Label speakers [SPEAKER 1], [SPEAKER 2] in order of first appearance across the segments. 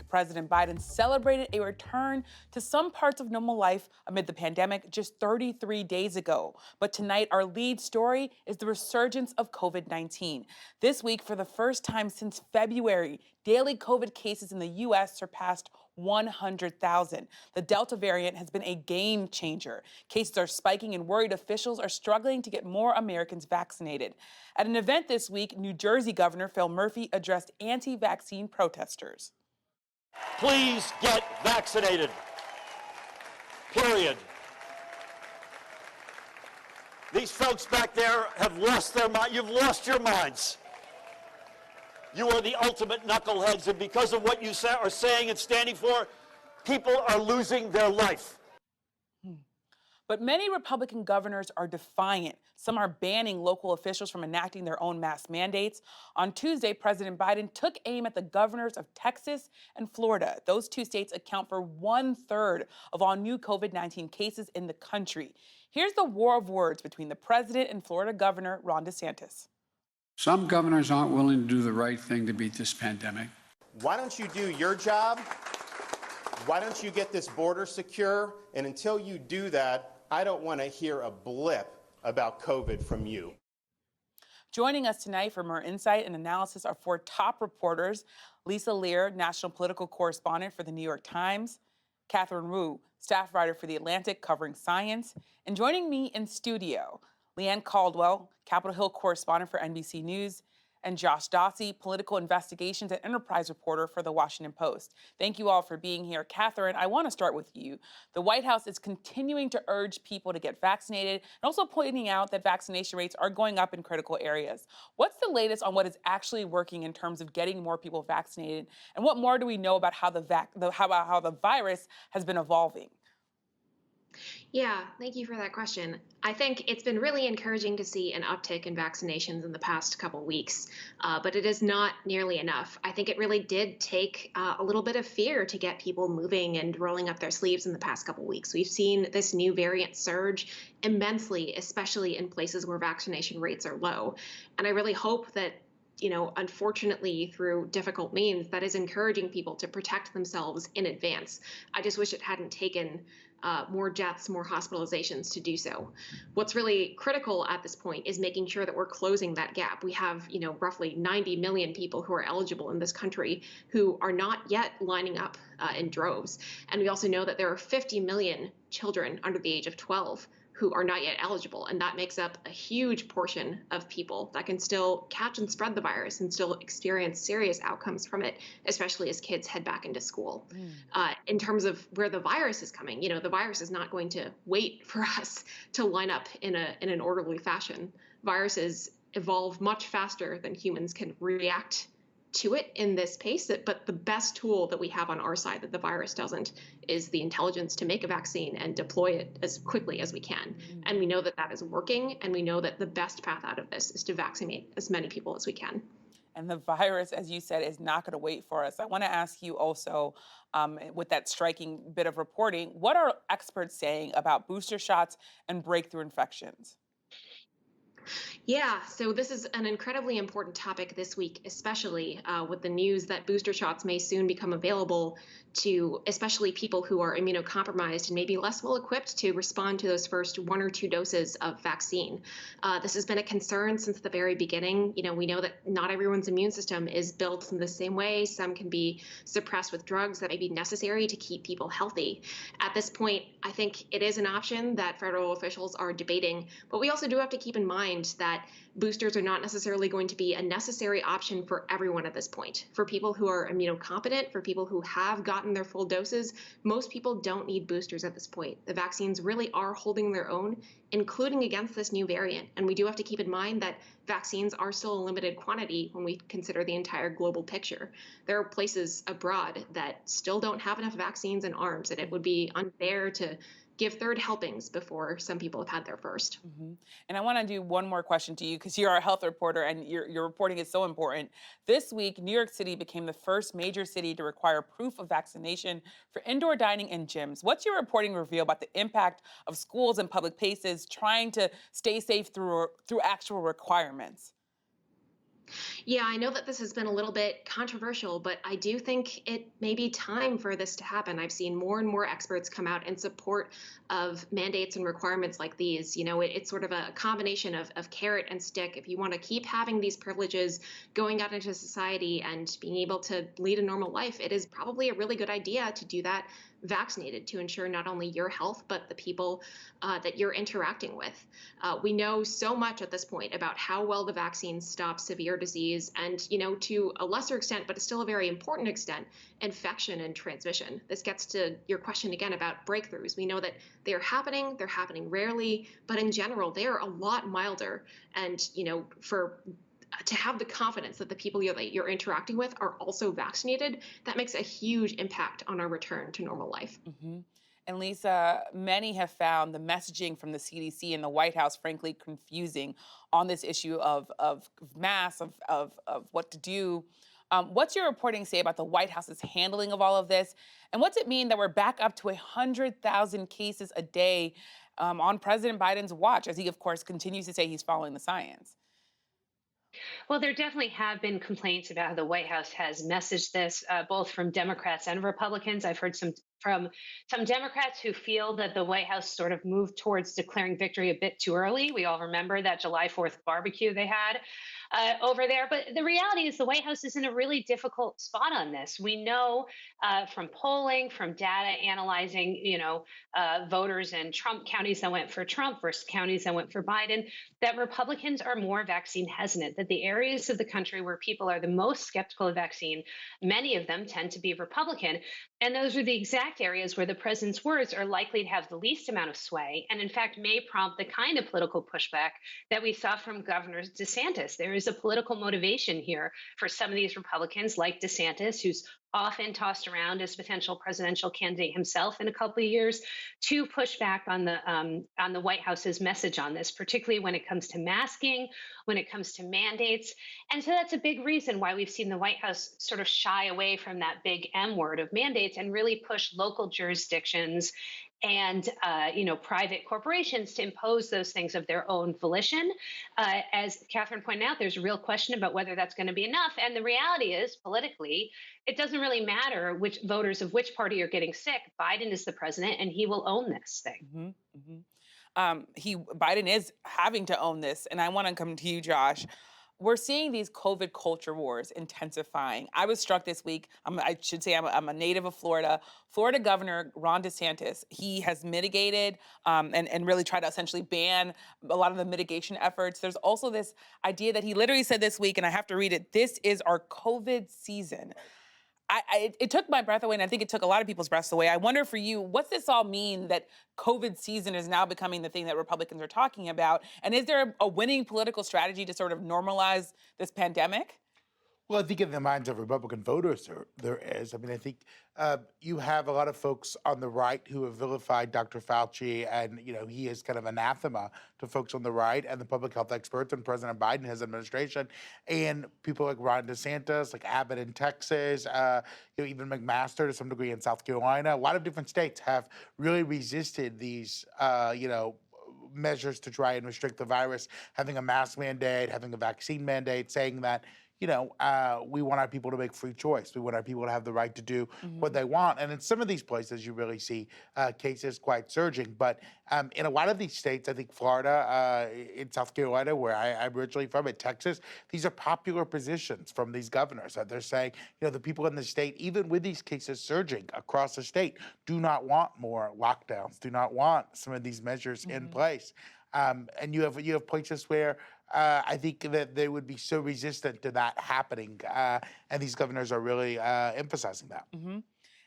[SPEAKER 1] President Biden celebrated a return to some parts of normal life amid the pandemic just 33 days ago. But tonight, our lead story is the resurgence of COVID-19. This week, for the first time since February, daily COVID cases in the U.S. surpassed 100,000. The Delta variant has been a game changer. Cases are spiking and worried officials are struggling to get more Americans vaccinated. At an event this week, New Jersey Governor Phil Murphy addressed anti-vaccine protesters.
[SPEAKER 2] Please get vaccinated. Period. These folks back there have lost their mind. You've lost your minds. You are the ultimate knuckleheads, and because of what you are saying and standing for, people are losing their life.
[SPEAKER 1] But many Republican governors are defiant. Some are banning local officials from enacting their own mask mandates. On Tuesday, President Biden took aim at the governors of Texas and Florida. Those two states account for 1/3 of all new COVID-19 cases in the country. Here's the war of words between the president and Florida Governor Ron DeSantis.
[SPEAKER 3] Some governors aren't willing to do the right thing to beat this pandemic.
[SPEAKER 4] Why don't you do your job? Why don't you get this border secure? And until you do that, I don't want to hear a blip about COVID from you.
[SPEAKER 1] Joining us tonight for more insight and analysis are four top reporters: Lerer, national political correspondent for the New York Times; Katherine, staff writer for The Atlantic covering science; and joining me in studio, Caldwell, Capitol Hill correspondent for NBC News; and Dawsey, political investigations and enterprise reporter for The Washington Post. Thank you all for being here. Katherine, I want to start with you. The White House is continuing to urge people to get vaccinated and also pointing out that vaccination rates are going up in critical areas. What's the latest on what is actually working in terms of getting more people vaccinated? And what more do we know about how the virus has been evolving?
[SPEAKER 5] Yeah, thank you for that question. I think it's been really encouraging to see an uptick in vaccinations in the past couple weeks, but it is not nearly enough. I think it really did take a little bit of fear to get people moving and rolling up their sleeves in the past couple weeks. We've seen this new variant surge immensely, especially in places where vaccination rates are low. And I really hope that unfortunately, through difficult means, that is encouraging people to protect themselves in advance. I just wish it hadn't taken more deaths, more hospitalizations to do so. What's really critical at this point is making sure that we're closing that gap. We have, roughly 90 million people who are eligible in this country who are not yet lining up in droves. And we also know that there are 50 million children under the age of 12 who are not yet eligible. And that makes up a huge portion of people that can still catch and spread the virus and still experience serious outcomes from it, especially as kids head back into school. In terms of where the virus is coming, the virus is not going to wait for us to line up in an orderly fashion. Viruses evolve much faster than humans can react to it in this pace, but the best tool that we have on our side that the virus doesn't is the intelligence to make a vaccine and deploy it as quickly as we can. And we know that that is working, and we know that the best path out of this is to vaccinate as many people as we can.
[SPEAKER 1] And the virus, as you said, is not going to wait for us. I want to ask you also, with that striking bit of reporting, what are experts saying about booster shots and breakthrough infections?
[SPEAKER 5] Yeah, so this is an incredibly important topic this week, especially with the news that booster shots may soon become available to especially people who are immunocompromised and maybe less well equipped to respond to those first 1 or 2 doses of vaccine. This has been a concern since the very beginning. We know that not everyone's immune system is built in the same way. Some can be suppressed with drugs that may be necessary to keep people healthy. At this point, I think it is an option that federal officials are debating, but we also do have to keep in mind that boosters are not necessarily going to be a necessary option for everyone at this point. For people who are immunocompetent, for people who have gotten their full doses, most people don't need boosters at this point. The vaccines really are holding their own, including against this new variant. And we do have to keep in mind that vaccines are still a limited quantity when we consider the entire global picture. There are places abroad that still don't have enough vaccines in arms, and it would be unfair to give third helpings before some people have had their first.
[SPEAKER 1] And I want to do one more question to you because you're our health reporter and your reporting is so important. This week, New York City became the first major city to require proof of vaccination for indoor dining and gyms. What's your reporting reveal about the impact of schools and public places trying to stay safe through actual requirements?
[SPEAKER 5] Yeah, I know that this has been a little bit controversial, but I do think it may be time for this to happen. I've seen more and more experts come out in support of mandates and requirements like these. It's sort of a combination of carrot and stick. If you want to keep having these privileges going out into society and being able to lead a normal life, it is probably a really good idea to do that vaccinated to ensure not only your health, but the people that you're interacting with. We know so much at this point about how well the vaccines stop severe disease and, to a lesser extent, but it's still a very important extent, infection and transmission. This gets to your question again about breakthroughs. We know that they're happening rarely, but in general, they are a lot milder. And, for to have the confidence that the people you're interacting with are also vaccinated, that makes a huge impact on our return to normal life.
[SPEAKER 1] Hmm. And Lisa, many have found the messaging from the CDC and the White House, frankly, confusing on this issue of masks, of what to do. What's your reporting say about the White House's handling of all of this? And what's it mean that we're back up to 100,000 cases a day on President Biden's watch, as he, of course, continues to say he's following the science?
[SPEAKER 6] Well, there definitely have been complaints about how the White House has messaged this, both from Democrats and Republicans. I've heard some from some Democrats who feel that the White House sort of moved towards declaring victory a bit too early. We all remember that July 4th barbecue they had over there. But the reality is the White House is in a really difficult spot on this. We know from polling, from data analyzing, voters in Trump counties that went for Trump versus counties that went for Biden, that Republicans are more vaccine hesitant, that the areas of the country where people are the most skeptical of vaccine, many of them tend to be Republican. And those are the exact areas where the president's words are likely to have the least amount of sway, and in fact may prompt the kind of political pushback that we saw from Governor DeSantis. There is a political motivation here for some of these Republicans, like DeSantis, who's often tossed around as potential presidential candidate himself in a couple of years, to push back on the White House's message on this, particularly when it comes to masking, when it comes to mandates. And so that's a big reason why we've seen the White House sort of shy away from that big M word of mandates and really push local jurisdictions and private corporations to impose those things of their own volition. As Katherine pointed out, there's a real question about whether that's going to be enough. And the reality is, politically, it doesn't really matter which voters of which party are getting sick. Biden is the president, and he will own this thing.
[SPEAKER 1] Biden is having to own this, and I want to come to you, Josh. We're seeing these COVID culture wars intensifying. I was struck this week. I should say I'm a native of Florida. Florida Governor Ron DeSantis, he has mitigated and really tried to essentially ban a lot of the mitigation efforts. There's also this idea that he literally said this week, and I have to read it, this is our COVID season. It took my breath away, and I think it took a lot of people's breaths away. I wonder for you, what's this all mean that COVID season is now becoming the thing that Republicans are talking about? And is there a winning political strategy to sort of normalize this pandemic?
[SPEAKER 7] Well, I think in the minds of Republican voters, there is. I mean, I think you have a lot of folks on the right who have vilified Dr. Fauci, and he is kind of anathema to folks on the right and the public health experts and President Biden, his administration, and people like Ron DeSantis, like Abbott in Texas, even McMaster to some degree in South Carolina. A lot of different states have really resisted these, measures to try and restrict the virus, having a mask mandate, having a vaccine mandate, saying that we want our people to make free choice. We want our people to have the right to do what they want. And in some of these places, you really see cases quite surging. But in a lot of these states, I think Florida, in South Carolina, where I'm originally from, in Texas, these are popular positions from these governors. They're saying, the people in the state, even with these cases surging across the state, do not want more lockdowns, do not want some of these measures in place. And you have places where I think that they would be so resistant to that happening, and these governors are really emphasizing that.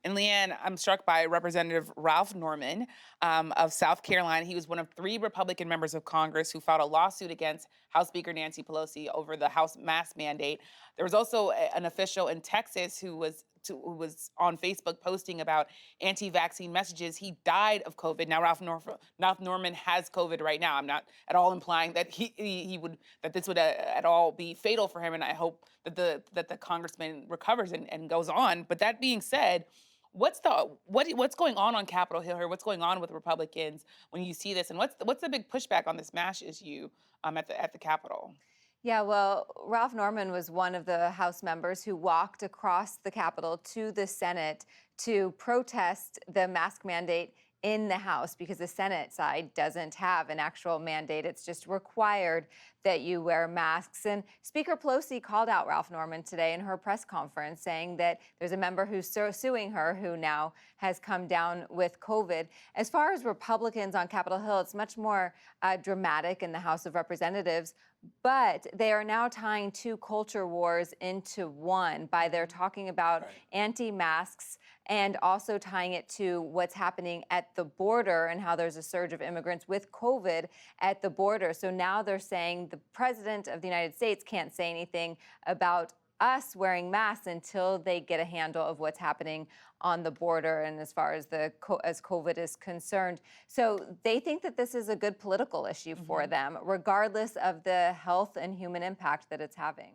[SPEAKER 1] And Leanne, I'm struck by Representative Ralph Norman of South Carolina. He was one of 3 Republican members of Congress who filed a lawsuit against House Speaker Nancy Pelosi over the House mask mandate. There was also an official in Texas who was on Facebook posting about anti-vaccine messages. He died of COVID. Now Ralph Norman has COVID right now. I'm not at all implying that that this would at all be fatal for him, and I hope that the congressman recovers and goes on. But that being said, what's going on Capitol Hill here? What's going on with Republicans when you see this, and what's the big pushback on this mask issue at the Capitol?
[SPEAKER 8] Yeah, well, Ralph Norman was one of the House members who walked across the Capitol to the Senate to protest the mask mandate in the House because the Senate side doesn't have an actual mandate. It's just required that you wear masks. And Speaker Pelosi called out Ralph Norman today in her press conference, saying that there's a member who's suing her who now has come down with COVID. As far as Republicans on Capitol Hill, it's much more dramatic in the House of Representatives. But they are now tying two culture wars into one by their talking about anti-masks and also tying it to what's happening at the border and how there's a surge of immigrants with COVID at the border. So now they're saying the president of the United States can't say anything about us wearing masks until they get a handle of what's happening on the border and as far as as COVID is concerned. So they think that this is a good political issue for them, regardless of the health and human impact that it's having.